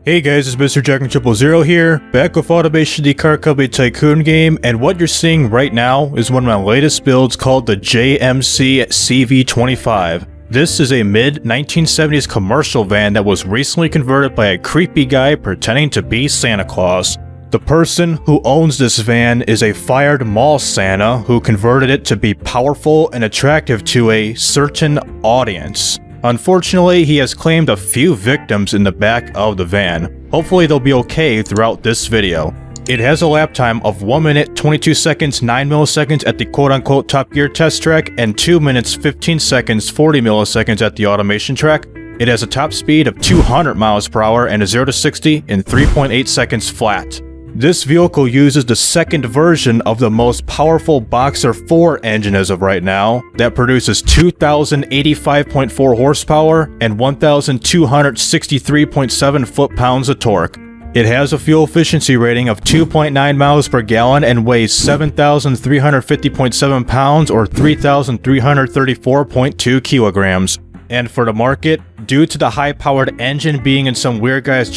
Hey guys, it's Mr. Jack000 here, back with Automation the Car Company Tycoon game, and what you're seeing right now is one of my latest builds called the JMC CV25. This is a mid-1970s commercial van that was recently converted by a creepy guy pretending to be Santa Claus. The person who owns this van is a fired mall Santa who converted it to be powerful and attractive to a certain audience. Unfortunately, he has claimed a few victims in the back of the van. Hopefully they'll be okay throughout this video. It has a lap time of 1 minute 22 seconds 9 milliseconds at the quote-unquote Top Gear test track and 2 minutes 15 seconds 40 milliseconds at the automation track. It has a top speed of 200 miles per hour and a 0 to 60 in 3.8 seconds flat. This vehicle uses the second version of the most powerful Boxer 4 engine as of right now, that produces 2,085.4 horsepower and 1,263.7 foot-pounds of torque. It has a fuel efficiency rating of 2.9 miles per gallon and weighs 7,350.7 pounds or 3,334.2 kilograms. And for the market, due to the high-powered engine being in some weird guy's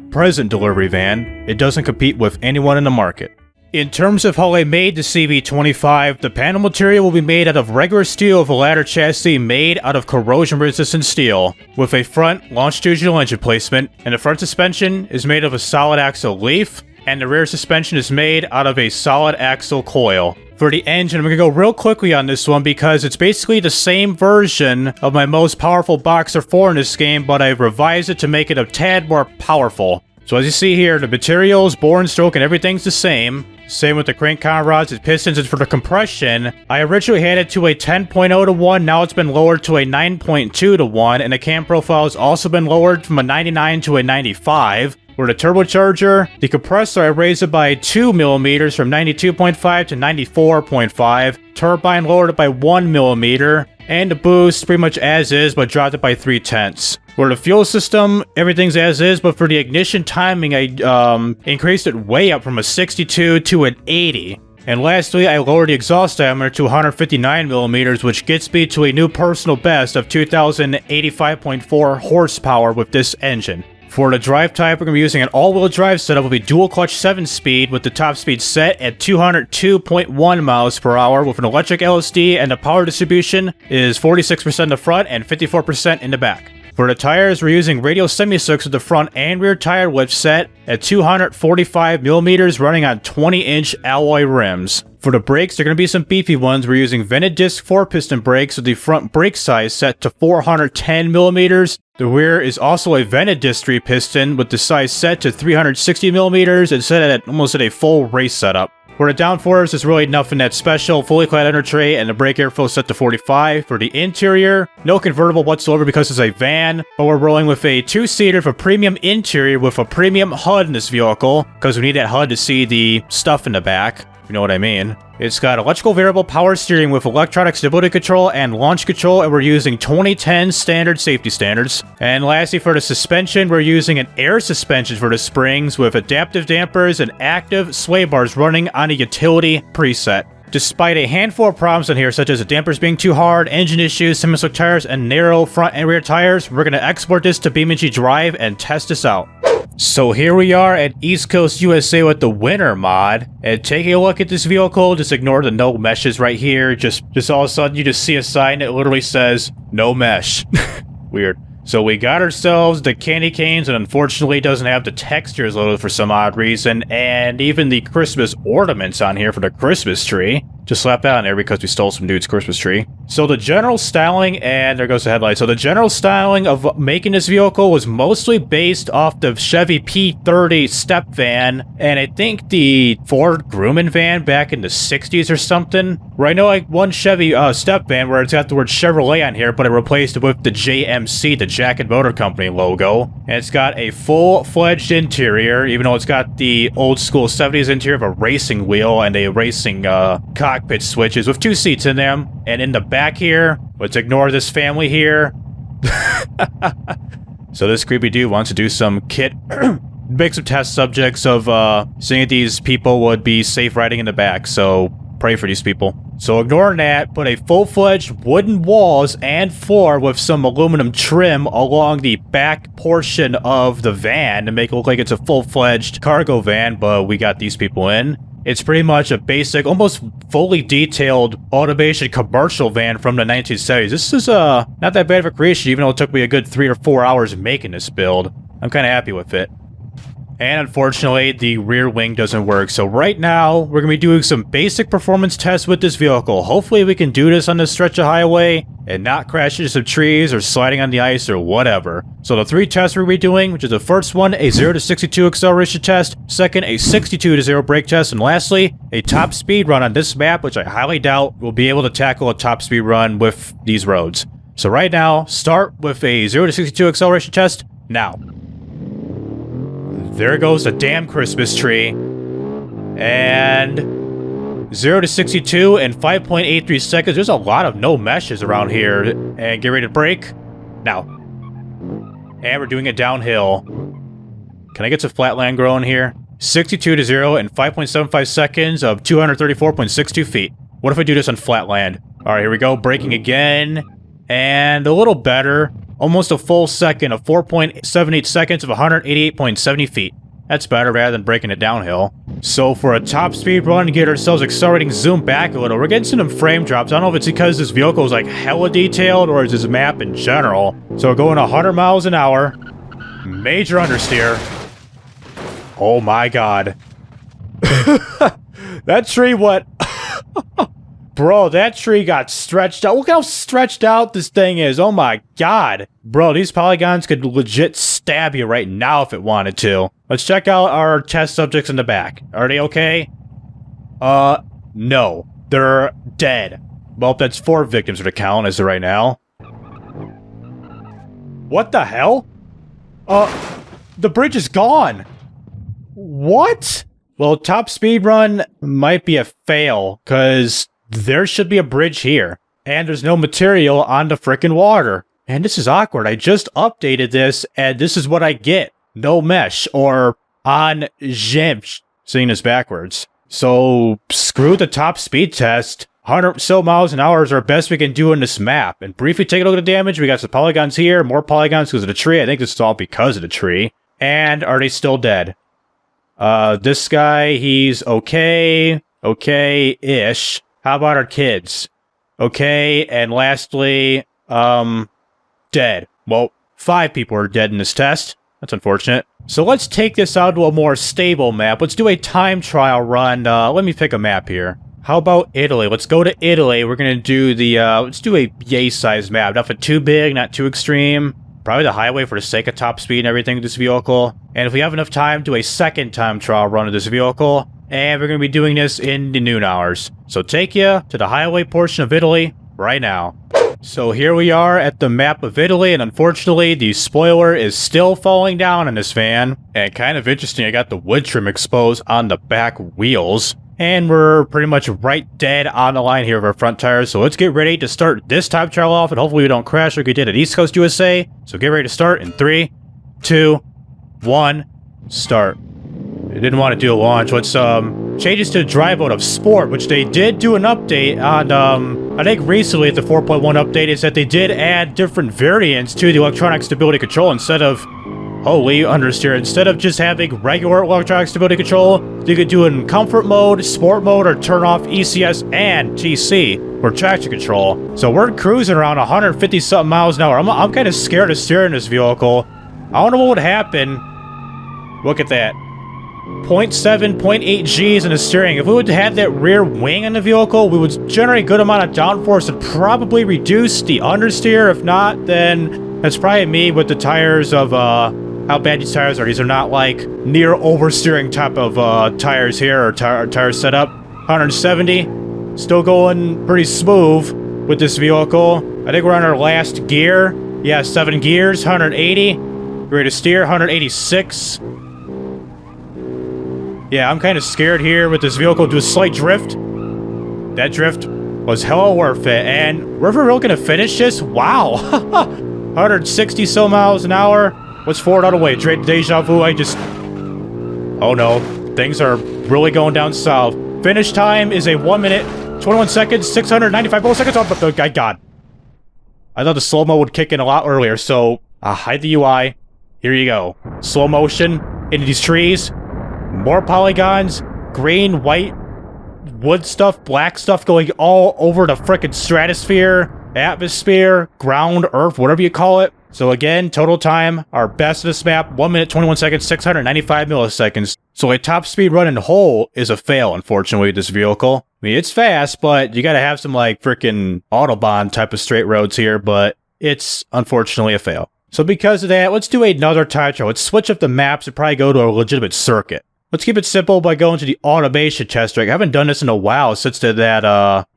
present delivery van, it doesn't compete with anyone in the market. In terms of how I made the CV25, the panel material will be made out of regular steel with a ladder chassis made out of corrosion-resistant steel, with a front longitudinal engine placement, and the front suspension is made of a solid axle leaf, and the rear suspension is made out of a solid axle coil. For the engine, I'm going to go real quickly on this one because it's basically the same version of my most powerful Boxer 4 in this game, but I've revised it to make it a tad more powerful. So as you see here, the materials, bore and stroke, and everything's the same. Same with the crank con rods and pistons, and for the compression, I originally had it to a 10.0 to 1, now it's been lowered to a 9.2 to 1, and the cam profile has also been lowered from a 99 to a 95. For the turbocharger, the compressor I raised it by 2 millimeters from 92.5 to 94.5, turbine lowered it by 1 millimeter, and the boost pretty much as is but dropped it by 3/10. For the fuel system, everything's as is, but for the ignition timing, I increased it way up from a 62 to an 80. And lastly, I lowered the exhaust diameter to 159 millimeters, which gets me to a new personal best of 2,085.4 horsepower with this engine. For the drive type, we're going to be using an all-wheel drive setup with a dual-clutch 7-speed with the top speed set at 202.1 miles per hour with an electric LSD, and the power distribution is 46% in the front and 54% in the back. For the tires, we're using radial semi-slicks with the front and rear tire width set at 245 millimeters running on 20-inch alloy rims. For the brakes, they're going to be some beefy ones. We're using vented disc 4-piston brakes with the front brake size set to 410 millimeters. The rear is also a vented disc 3-piston with the size set to 360 millimeters and set at almost at a full race setup. For the downforce, there's really nothing that special. Fully clad under tray and the brake airflow set to 45. For the interior, no convertible whatsoever because it's a van, but we're rolling with a 2-seater for premium interior with a premium HUD in this vehicle because we need that HUD to see the stuff in the back. You know what I mean. It's got electrical variable power steering with electronic stability control and launch control, and we're using 2010 standard safety standards. And lastly, for the suspension, we're using an air suspension for the springs with adaptive dampers and active sway bars running on a utility preset. Despite a handful of problems in here, such as the dampers being too hard, engine issues, semi-slick tires, and narrow front and rear tires, we're going to export this to BeamNG.drive and test this out. So here we are at East Coast, USA with the winter mod, and taking a look at this vehicle, just ignore the no meshes right here, just all of a sudden you just see a sign that literally says, no mesh. Weird. So we got ourselves the candy canes, and unfortunately it doesn't have the textures loaded for some odd reason, and even the Christmas ornaments on here for the Christmas tree. Just slapped that on there because we stole some dude's Christmas tree. So the general styling, and there goes the headlight. So the general styling of making this vehicle was mostly based off the Chevy P30 step van, and I think the Ford Grumman van back in the 60s or something. Where I know like one Chevy step van where it's got the word Chevrolet on here, but I replaced it with the JMC, the Jack and Motor Company logo. And it's got a full-fledged interior, even though it's got the old school 70s interior of a racing wheel and a racing cockpit switches with 2 seats in them. And in the back here, let's ignore this family here. So this creepy dude wants to do some kit make some test subjects of seeing if these people would be safe riding in the back, so pray for these people. So ignoring that, put a full-fledged wooden walls and floor with some aluminum trim along the back portion of the van to make it look like it's a full-fledged cargo van, but we got these people in. It's pretty much a basic, almost fully detailed automation commercial van from the 1970s. This is not that bad of a creation, even though it took me a good 3 or 4 hours making this build. I'm kind of happy with it. And unfortunately, the rear wing doesn't work. So right now, we're going to be doing some basic performance tests with this vehicle. Hopefully we can do this on this stretch of highway and not crash into some trees or sliding on the ice or whatever. So the 3 tests we're going to be doing, which is the first one, a 0 to 62 acceleration test, second, a 62 to 0 brake test, and lastly, a top speed run on this map, which I highly doubt we'll be able to tackle a top speed run with these roads. So right now, start with a 0 to 62 acceleration test now. There goes the damn Christmas tree. And 0 to 62 in 5.83 seconds. There's a lot of no meshes around here. And get ready to brake. Now. And we're doing it downhill. Can I get some flatland growing here? 62 to 0 in 5.75 seconds of 234.62 feet. What if I do this on flatland? Alright, here we go. Braking again. And a little better. Almost a full second of 4.78 seconds of 188.70 feet. That's better rather than breaking it downhill. So for a top speed run to get ourselves accelerating zoom back a little, we're getting some frame drops. I don't know if it's because this vehicle is like hella detailed or is this map in general. So we're going 100 miles an hour. Major understeer. Oh my god. That tree what? Bro, that tree got stretched out. Look how stretched out this thing is. Oh my god. Bro, these polygons could legit stab you right now if it wanted to. Let's check out our test subjects in the back. Are they okay? No. They're dead. Well, that's 4 victims for the count as of right now. What the hell? The bridge is gone. What? Well, top speed run might be a fail, because there should be a bridge here, and there's no material on the frickin' water. And this is awkward. I just updated this, and this is what I get. No mesh, or on Jim, seeing this backwards. So, screw the top speed test. 100 so miles an hour is our best we can do in this map. And briefly take a look at the damage. We got some polygons here, more polygons because of the tree. I think this is all because of the tree. And are they still dead? This guy, he's okay. Okay-ish. How about our kids? Okay, and lastly, dead. Well, 5 people are dead in this test. That's unfortunate. So let's take this out to a more stable map. Let's do a time trial run. Let me pick a map here. How about Italy? Let's go to Italy. We're gonna do the, let's do a yay-sized map. Nothing too big, not too extreme. Probably the highway for the sake of top speed and everything with this vehicle. And if we have enough time, do a second time trial run of this vehicle. And we're going to be doing this in the noon hours. So take you to the highway portion of Italy right now. So here we are at the map of Italy, and unfortunately the spoiler is still falling down in this van. And kind of interesting, I got the wood trim exposed on the back wheels. And we're pretty much right dead on the line here of our front tires. So let's get ready to start this time trial off, and hopefully we don't crash like we did at East Coast USA. So get ready to start in 3, 2, 1, start. I didn't want to do a launch. Let's changes to the drive mode of Sport, which they did do an update on, I think recently at the 4.1 update, is that they did add different variants to the electronic stability control instead of, holy understeer, instead of just having regular electronic stability control, you could do it in comfort mode, sport mode, or turn off ECS and TC for traction control. So we're cruising around 150 something miles an hour. I'm kind of scared of steering this vehicle. I don't know what would happen. Look at that. 0.7, 0.8 Gs in the steering. If we would have that rear wing in the vehicle, we would generate a good amount of downforce and probably reduce the understeer. If not, then that's probably me with the tires of, how bad these tires are. These are not like near oversteering type of tires here, or tire setup. 170. Still going pretty smooth with this vehicle. I think we're on our last gear. Yeah, 7 gears, 180. Ready to steer, 186. Yeah, I'm kind of scared here with this vehicle. Do a slight drift. That drift was hella worth it. And we're really gonna finish this? Wow. 160 so miles an hour. Let's forward out of the way. Deja vu, oh no. Things are really going down south. Finish time is a 1 minute, 21 seconds, 695 milliseconds. Oh my god. I thought the slow-mo would kick in a lot earlier, so hide the UI. Here you go. Slow motion into these trees. More polygons. Green, white, wood stuff, black stuff going all over the frickin' stratosphere, atmosphere, ground, earth, whatever you call it. So again, total time, our best of this map, 1 minute, 21 seconds, 695 milliseconds. So a top speed run in whole is a fail, unfortunately, with this vehicle. I mean, it's fast, but you gotta have some, like, frickin' Autobahn type of straight roads here, but it's unfortunately a fail. So because of that, let's do another time trial. Let's switch up the maps and probably go to a legitimate circuit. Let's keep it simple by going to the automation test track. I haven't done this in a while since the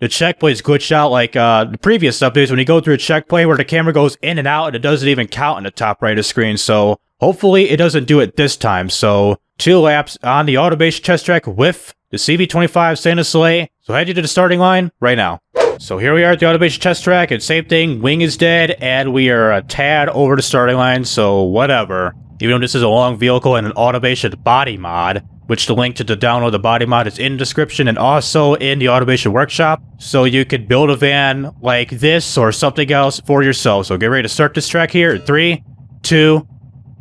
checkpoints glitched out like the previous updates when you go through a checkpoint where the camera goes in and out and it doesn't even count in the top right of the screen. So hopefully it doesn't do it this time. So 2 laps on the automation test track with the CV25 Santa Soleil. So head you to the starting line right now. So here we are at the automation test track, and same thing, wing is dead, and we are a tad over the starting line, so whatever. Even though this is a long vehicle and an automation body mod, which the link to download the body mod is in the description and also in the automation workshop, so you could build a van like this or something else for yourself. So get ready to start this track here. 3, 2,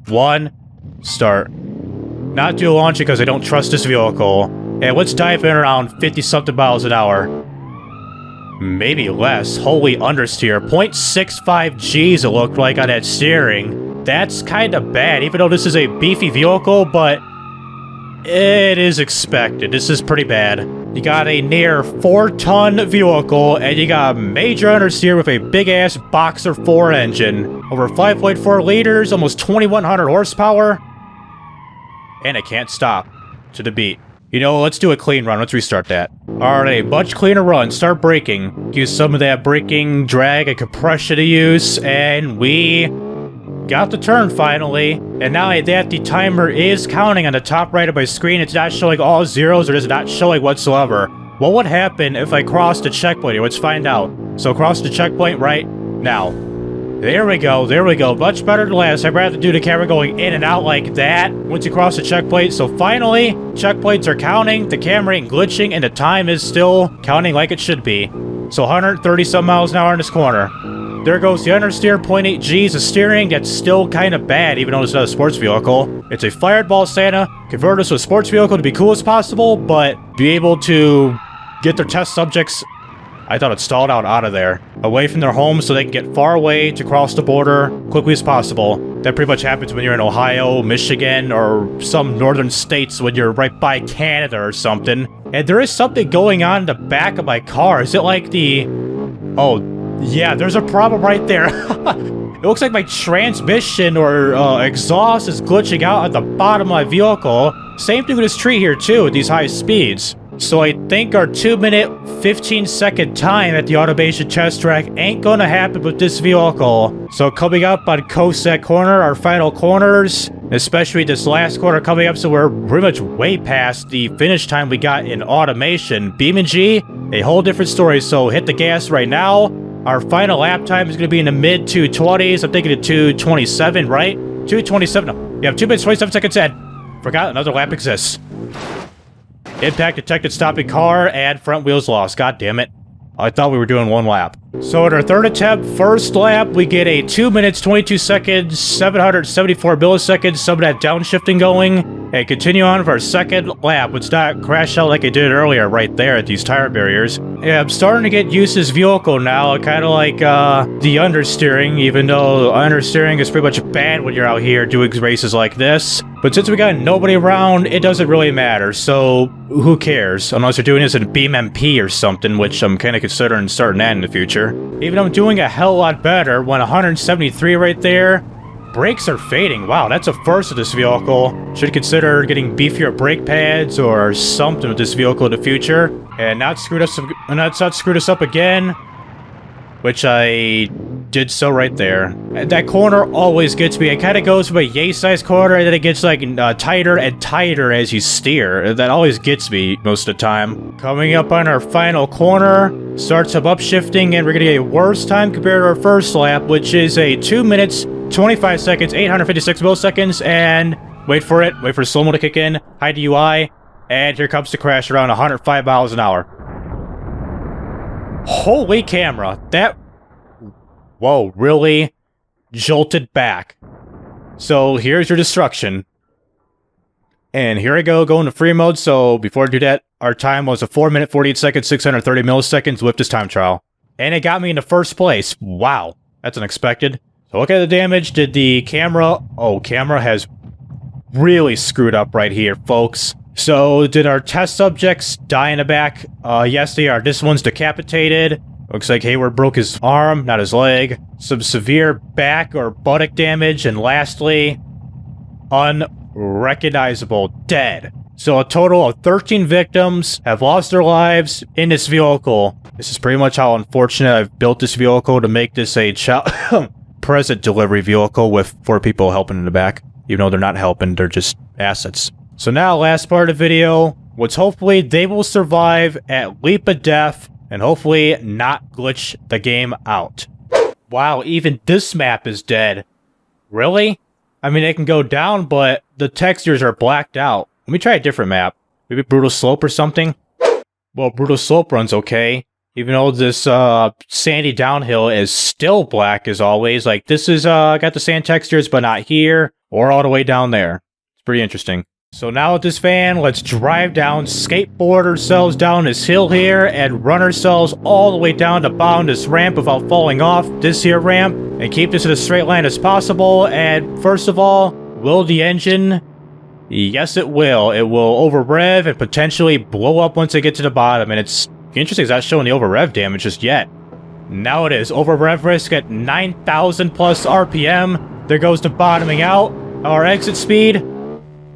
1, start. Not do a launch because I don't trust this vehicle. And let's dive in around 50-something miles an hour. Maybe less. Holy understeer. 0.65 Gs it looked like on that steering. That's kind of bad, even though this is a beefy vehicle, but it is expected. This is pretty bad. You got a near 4-ton vehicle, and you got a major understeer with a big-ass Boxer 4 engine. Over 5.4 liters, almost 2,100 horsepower. And it can't stop to the beat. You know, let's do a clean run. Let's restart that. Alright, much cleaner run. Start braking. Use some of that braking drag and compression to use, and we got the turn finally. And now that the timer is counting on the top right of my screen, it's not showing all zeros, or it's not showing whatsoever. What would happen if I crossed the checkpoint here? Let's find out. So cross the checkpoint right now. There we go, there we go. Much better than last time. I have to do the camera going in and out like that once you cross the checkpoint. So finally, checkpoints are counting, the camera ain't glitching, and the time is still counting like it should be. So 130 some miles an hour in this corner. There goes the understeer, 0.8 Gs of steering. That's still kind of bad, even though it's not a sports vehicle. It's a Fireball Santa. Convert this to a sports vehicle to be cool as possible, but be able to get their test subjects, I thought it stalled out of there, away from their homes so they can get far away to cross the border quickly as possible. That pretty much happens when you're in Ohio, Michigan, or some northern states when you're right by Canada or something. And there is something going on in the back of my car. Is it like the... Oh, yeah, there's a problem right there. It looks like my transmission or exhaust is glitching out at the bottom of my vehicle. Same thing with this tree here too, at these high speeds. So I think our 2 minute, 15-second time at the automation test track ain't gonna happen with this vehicle. So coming up on Cossack Corner, our final corners, especially this last corner coming up, so we're pretty much way past the finish time we got in automation. BeamNG, a whole different story, so hit the gas right now. Our final lap time is gonna be in the mid 220s. I'm thinking of 227, right? 227, no. You have 2 minutes, 27 seconds in. Forgot another lap exists. Impact detected, stopping car, and front wheels lost. God damn it. I thought we were doing 1 lap. So at our third attempt, first lap, we get a 2 minutes, 22 seconds, 774 milliseconds, some of that downshifting going, and continue on for our second lap. Let's not crash out like I did earlier right there at these tire barriers. Yeah, I'm starting to get used to this vehicle now, kind of like the understeering, even though understeering is pretty much bad when you're out here doing races like this. But since we got nobody around, it doesn't really matter, so who cares? Unless you're doing this in BeamNG or something, which I'm kind of considering starting that in the future. Even though I'm doing a hell lot better, when 173 right there, brakes are fading. Wow, that's a first of this vehicle. Should consider getting beefier brake pads or something with this vehicle in the future. And not screwed us up again, which I did so right there. That corner always gets me. It kind of goes from a yay-sized corner, and then it gets like tighter and tighter as you steer. That always gets me most of the time. Coming up on our final corner, starts some upshifting, and we're gonna get a worse time compared to our first lap, which is a 2 minutes, 25 seconds, 856 milliseconds, and wait for it. Wait for slow-mo to kick in. Hide the UI. And here comes the crash around 105 miles an hour. Holy camera. That... Whoa, really jolted back. So here's your destruction. And here I go, going to free mode. So before I do that, our time was a 4 minute, 48 seconds, 630 milliseconds with this time trial. And it got me into first place. Wow, that's unexpected. So look at the damage. Did the camera... Oh, camera has really screwed up right here, folks. So did our test subjects die in the back? Yes, they are. This one's decapitated. Looks like Hayward broke his arm, not his leg. Some severe back or buttock damage. And lastly, unrecognizable, dead. So a total of 13 victims have lost their lives in this vehicle. This is pretty much how unfortunate I've built this vehicle to make this a present delivery vehicle with 4 people helping in the back. Even though they're not helping, they're just assets. So now, last part of the video, which hopefully they will survive at leap of death and hopefully not glitch the game out. Wow, even this map is dead. Really? I mean, it can go down, but the textures are blacked out. Let me try a different map. Maybe Brutal Slope or something? Well, Brutal Slope runs okay. Even though this sandy downhill is still black as always. Like, this is got the sand textures, but not here or all the way down there. It's pretty interesting. So now with this van, let's drive down, skateboard ourselves down this hill here, and run ourselves all the way down the bottom of this ramp without falling off this here ramp, and keep this in a straight line as possible. And first of all, will the engine... Yes, it will. It will over-rev and potentially blow up once it gets to the bottom, and it's interesting, it's not showing the over-rev damage just yet. Now it is. Over-rev risk at 9,000 plus RPM. There goes the bottoming out. Our exit speed...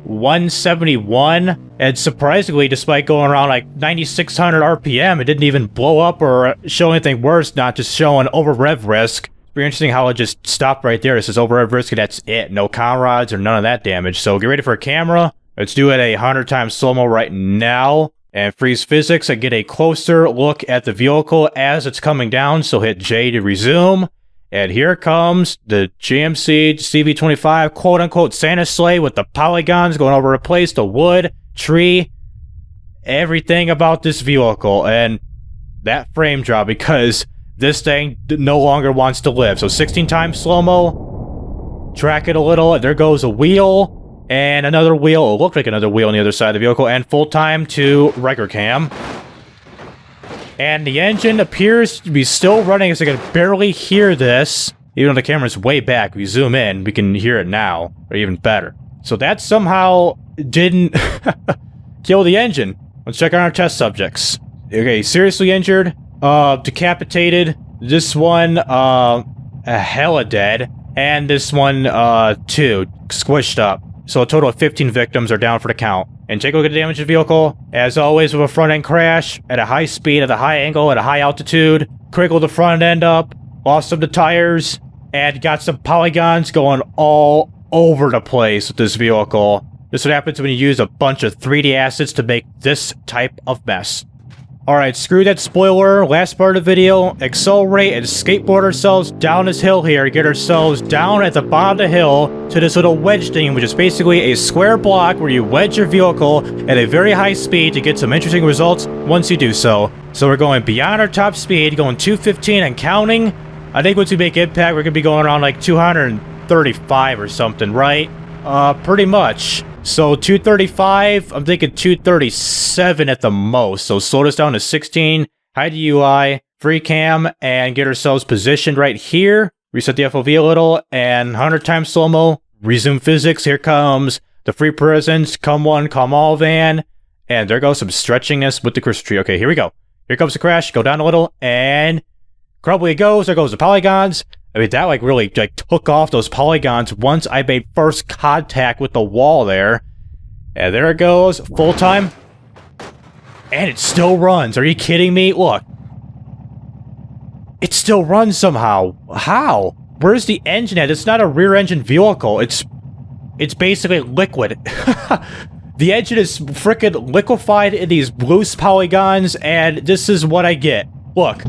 171, and surprisingly, despite going around like 9,600 RPM, it didn't even blow up or show anything worse, not just showing over rev risk. It's pretty interesting how it just stopped right there. It says over rev risk, and that's it. No con rods or none of that damage. So get ready for a camera. Let's do it a 100 times slow-mo right now, and freeze physics and get a closer look at the vehicle as it's coming down. So hit J to resume. And here comes the GMC CV25 quote-unquote Santa sleigh with the polygons going over a place, the wood, tree, everything about this vehicle. And that frame drop, because this thing no longer wants to live. So 16 times slow-mo, track it a little, there goes a wheel, and another wheel. It looked like another wheel on the other side of the vehicle, and full time to record cam. And the engine appears to be still running, as I can barely hear this. Even though the camera's way back, we zoom in, we can hear it now, or even better. So that somehow didn't kill the engine. Let's check on our test subjects. Okay, seriously injured, decapitated, this one, hella dead, and this one, too, squished up. So a total of 15 victims are down for the count. And take a look at the damage of the vehicle. As always, with a front-end crash, at a high speed, at a high angle, at a high altitude. Crickled the front end up, lost some of the tires, and got some polygons going all over the place with this vehicle. This is what happens when you use a bunch of 3D assets to make this type of mess. Alright, screw that spoiler. Last part of the video, accelerate and skateboard ourselves down this hill here. Get ourselves down at the bottom of the hill to this little wedge thing, which is basically a square block where you wedge your vehicle at a very high speed to get some interesting results once you do so. So we're going beyond our top speed, going 215 and counting. I think once we make impact, we're going to be going around like 235 or something, right? Pretty much. So 235, I'm thinking 237 at the most. So slow this down to 16, hide the UI, free cam, and get ourselves positioned right here. Reset the FOV a little, and 100 times slow-mo, resume physics. Here comes the free presence, come one, come all van. And there goes some stretchingness with the crystal tree. Okay, here we go. Here comes the crash, go down a little, and probably it goes. There goes the polygons. I mean, that like really like took off those polygons once I made first contact with the wall there. And there it goes, full time. And it still runs. Are you kidding me? Look. It still runs somehow. How? Where's the engine at? It's not a rear engine vehicle. It's basically liquid. The engine is frickin' liquefied in these loose polygons, and this is what I get. Look.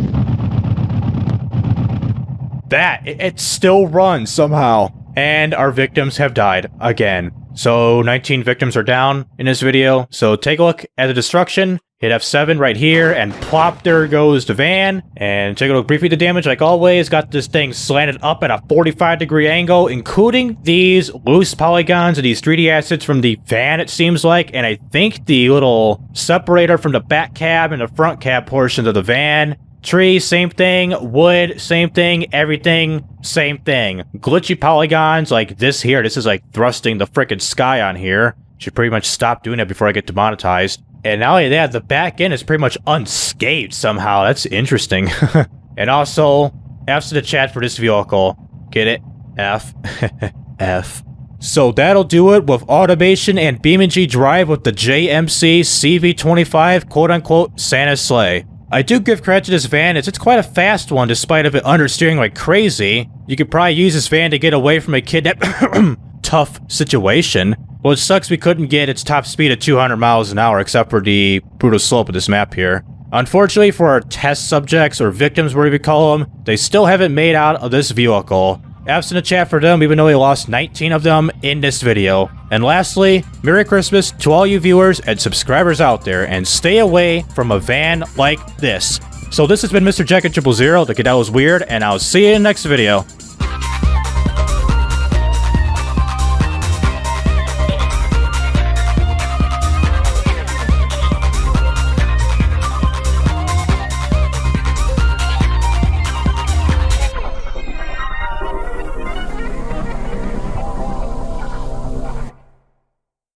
It still runs somehow. And our victims have died again. So 19 victims are down in this video. So take a look at the destruction. Hit F7 right here, and plop, there goes the van. And take a look briefly at the damage, like always. Got this thing slanted up at a 45-degree angle, including these loose polygons and these 3D assets from the van, it seems like. And I think the little separator from the back cab and the front cab portions of the van. Trees, same thing. Wood, same thing. Everything, same thing. Glitchy polygons like this here. This is like thrusting the frickin' sky on here. Should pretty much stop doing that before I get demonetized. And not only that, the back end is pretty much unscathed somehow. That's interesting. And also, F's to the chat for this vehicle. Get it? F. F. So that'll do it with automation and BeamNG.drive with the JMC CV25 quote-unquote Santa sleigh. I do give credit to this van, as it's quite a fast one despite of it understeering like crazy. You could probably use this van to get away from a kidnap tough situation. Well, it sucks we couldn't get its top speed at 200 miles an hour except for the brutal slope of this map here. Unfortunately for our test subjects, or victims whatever you call them, they still haven't made out of this vehicle. F's in the chat for them, even though we lost 19 of them in this video. And lastly, Merry Christmas to all you viewers and subscribers out there, and stay away from a van like this. So this has been Mr. Jacket 000, the Cadet was weird, and I'll see you in the next video.